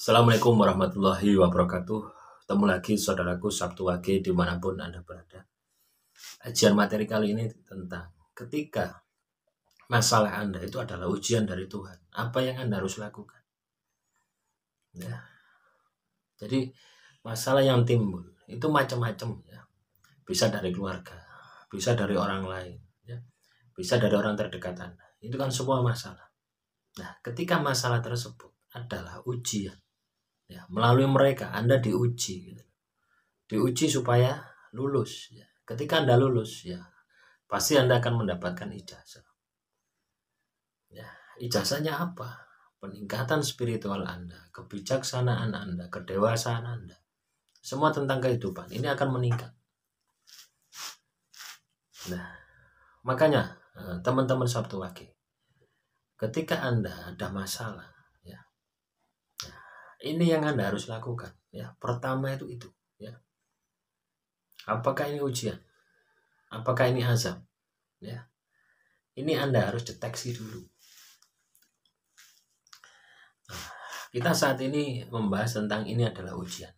Assalamualaikum warahmatullahi wabarakatuh. Ketemu lagi saudaraku Sabtu Wage dimanapun Anda berada. Ajian materi kali ini tentang ketika masalah Anda itu adalah ujian dari Tuhan, apa yang Anda harus lakukan. Ya. Jadi masalah yang timbul itu macam-macam ya. Bisa dari keluarga, bisa dari orang lain, ya. Bisa dari orang terdekat Anda. Itu kan semua masalah. Nah, ketika masalah tersebut adalah ujian, ya, melalui mereka Anda diuji, gitu. Diuji supaya lulus. Ya. Ketika Anda lulus, ya pasti Anda akan mendapatkan ijazah. Ya, ijazahnya apa? Peningkatan spiritual Anda, kebijaksanaan Anda, kedewasaan Anda. Semua tentang kehidupan ini akan meningkat. Nah, makanya teman-teman Sabtu Wage, ketika Anda ada masalah, ya, ini yang Anda harus lakukan. Ya, pertama itu, ya. Apakah ini ujian? Apakah ini azab? Ya, ini Anda harus deteksi dulu. Kita saat ini membahas tentang ini adalah ujian.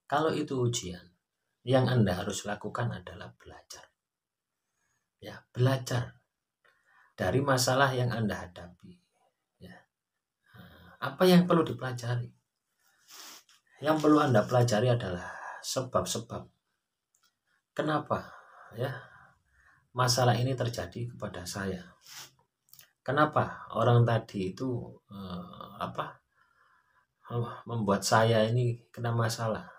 Kalau itu ujian, yang Anda harus lakukan adalah belajar. Ya, belajar dari masalah yang Anda hadapi. Ya. Apa yang perlu dipelajari? Yang perlu Anda pelajari adalah sebab-sebab. Kenapa? Ya, masalah ini terjadi kepada saya. Kenapa orang tadi itu membuat saya ini kena masalah?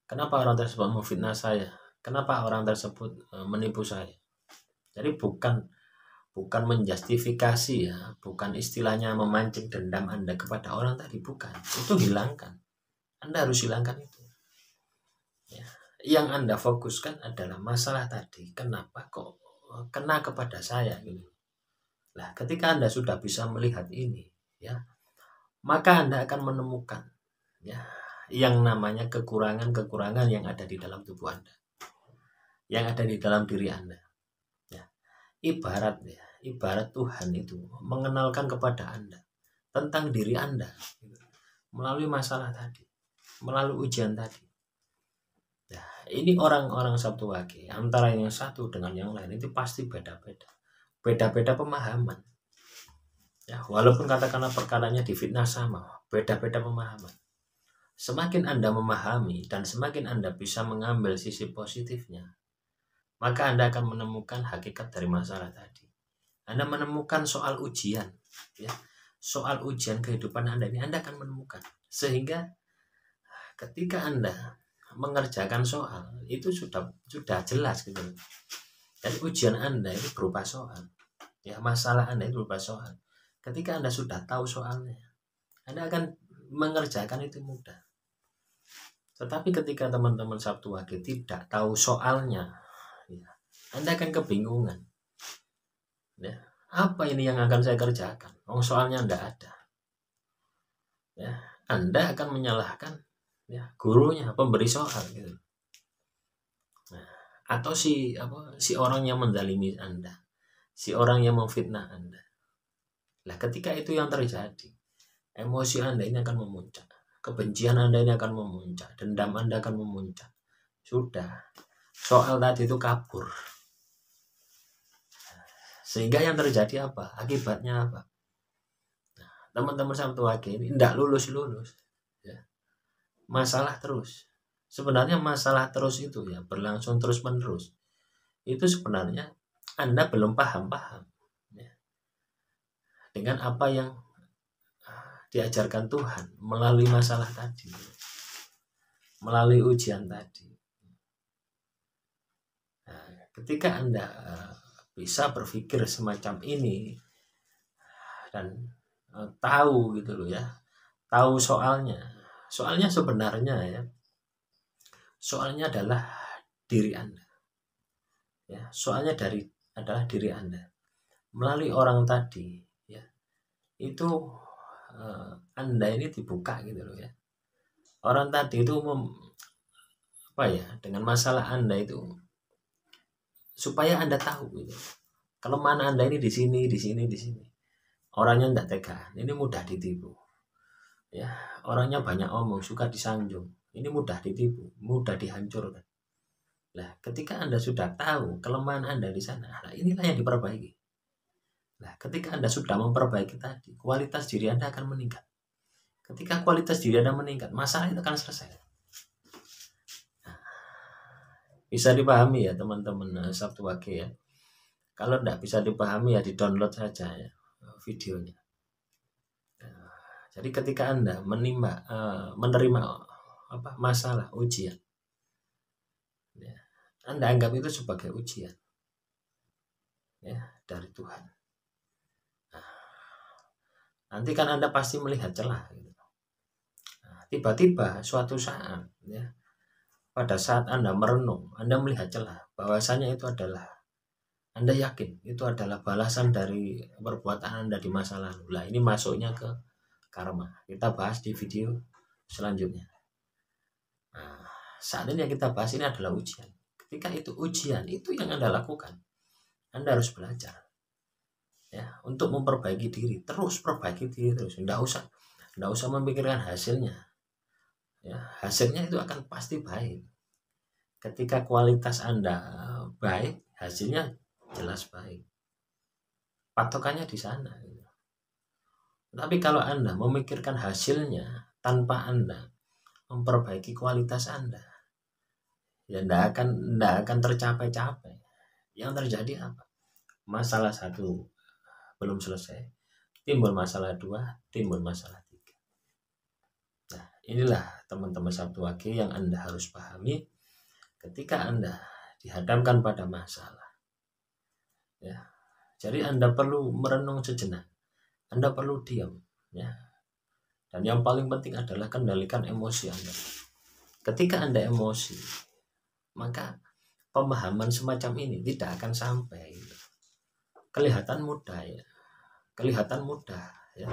Kenapa orang tersebut memfitnah saya? Kenapa orang tersebut menipu saya? Jadi bukan menjustifikasi ya, bukan istilahnya memancing dendam Anda kepada orang tadi, bukan. Itu hilangkan. Anda harus hilangkan itu. Ya. Yang Anda fokuskan adalah masalah tadi. Kenapa kok kena kepada saya gitu. Nah, ketika Anda sudah bisa melihat ini, ya, maka Anda akan menemukan ya yang namanya kekurangan-kekurangan yang ada di dalam tubuh Anda, yang ada di dalam diri Anda. Ya. Ibarat Tuhan itu mengenalkan kepada Anda tentang diri Anda melalui masalah tadi, melalui ujian tadi. Nah, ini orang-orang Sabtu Wage antara yang satu dengan yang lain itu pasti beda-beda pemahaman. Ya, walaupun katakanlah perkaranya difitnah sama, beda-beda pemahaman. Semakin Anda memahami dan semakin Anda bisa mengambil sisi positifnya, maka Anda akan menemukan hakikat dari masalah tadi. Anda menemukan soal ujian, ya, soal ujian kehidupan Anda ini Anda akan menemukan. Sehingga ketika Anda mengerjakan soal itu sudah jelas gitu. Dan ujian Anda itu berupa soal, ya, masalah Anda itu berupa soal. Ketika Anda sudah tahu soalnya, Anda akan mengerjakan itu mudah. Tetapi ketika teman-teman Sabtu Wage tidak tahu soalnya, ya, Anda akan kebingungan. Ya, apa ini yang akan saya kerjakan? Soalnya tidak ada. Ya, Anda akan menyalahkan ya gurunya, pemberi soal gitu. Nah, atau si orang yang menzalimi Anda, si orang yang memfitnah Anda. Nah, ketika itu yang terjadi, emosi Anda ini akan memuncak, kebencian Anda ini akan memuncak, dendam Anda akan memuncak. Sudah, soal tadi itu kabur. Sehingga yang terjadi apa? Akibatnya apa? Nah, teman-teman Sabtu Wage ini tidak lulus. Ya. Masalah terus. Sebenarnya masalah terus itu ya berlangsung terus-menerus. Itu sebenarnya Anda belum paham ya, dengan apa yang diajarkan Tuhan melalui masalah tadi, melalui ujian tadi. Nah, ketika Anda bisa berpikir semacam ini dan tahu gitu loh ya, tahu soalnya sebenarnya ya, soalnya adalah diri Anda. Ya, soalnya adalah diri Anda. Melalui orang tadi ya, itu Anda ini dibuka gitu loh ya. Orang tadi itu dengan masalah Anda itu supaya Anda tahu gitu. Kelemahan Anda ini di sini. Orangnya tidak tega, ini mudah ditipu. Ya, orangnya banyak omong, suka disanjung. Ini mudah ditipu, mudah dihancurkan. Nah, ketika Anda sudah tahu kelemahan Anda di sana, nah inilah yang diperbaiki. Nah, ketika Anda sudah memperbaiki tadi, kualitas diri Anda akan meningkat. Ketika kualitas diri Anda meningkat, masalah itu akan selesai. Nah, bisa dipahami ya teman-teman Sabtu Wage ya. Kalau tidak bisa dipahami ya di-download saja ya videonya. Nah, jadi ketika Anda menerima masalah, ujian, ya, Anda anggap itu sebagai ujian ya dari Tuhan. Nah, nanti kan Anda pasti melihat celah gitu. Nah, tiba-tiba suatu saat ya, pada saat Anda merenung, Anda melihat celah bahwasanya itu adalah, Anda yakin itu adalah balasan dari perbuatan Anda di masa lalu. Lah ini masuknya ke karma. Kita bahas di video selanjutnya. Nah, saat ini yang kita bahas ini adalah ujian. Ketika itu ujian, itu yang Anda lakukan. Anda harus belajar ya untuk memperbaiki diri, terus perbaiki diri terus. Nggak usah memikirkan hasilnya. Ya, hasilnya itu akan pasti baik. Ketika kualitas Anda baik, hasilnya jelas baik. Patokannya di sana. Tapi kalau Anda memikirkan hasilnya tanpa Anda memperbaiki kualitas Anda, ya tidak akan tercapai-capai. Yang terjadi apa? Masalah satu belum selesai, timbul masalah dua, timbul masalah tiga. Nah, inilah teman-teman Sabtu Wage yang Anda harus pahami ketika Anda dihadapkan pada masalah. Ya, jadi Anda perlu merenung sejenak. Anda perlu diam, ya. Dan yang paling penting adalah kendalikan emosi Anda. Ketika Anda emosi, maka pemahaman semacam ini tidak akan sampai. Kelihatan mudah ya. Kelihatan mudah ya.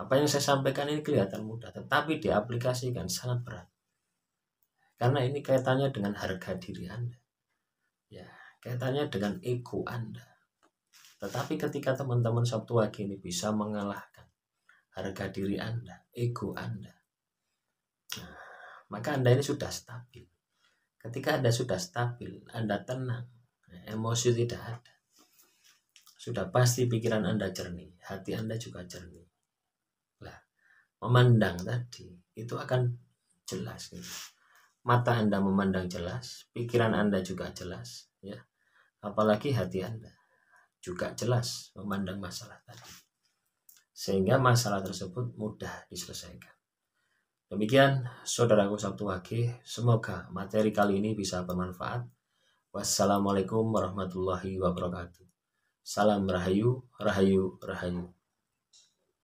Apa yang saya sampaikan ini kelihatan mudah, tetapi diaplikasikan sangat berat. Karena ini kaitannya dengan harga diri Anda. Ya, kaitannya dengan ego Anda. Tetapi ketika teman-teman Sabtu Wage ini bisa mengalahkan harga diri Anda, ego Anda, nah, maka Anda ini sudah stabil. Ketika Anda sudah stabil, Anda tenang, emosi tidak ada. Sudah pasti pikiran Anda jernih, hati Anda juga jernih. Lah, memandang tadi itu akan jelas gitu. Mata Anda memandang jelas, pikiran Anda juga jelas, ya. Apalagi hati Anda juga jelas memandang masalah tadi. Sehingga masalah tersebut mudah diselesaikan. Demikian saudaraku Sabtu Wage, semoga materi kali ini bisa bermanfaat. Wassalamualaikum warahmatullahi wabarakatuh. Salam rahayu, rahayu, rahayu.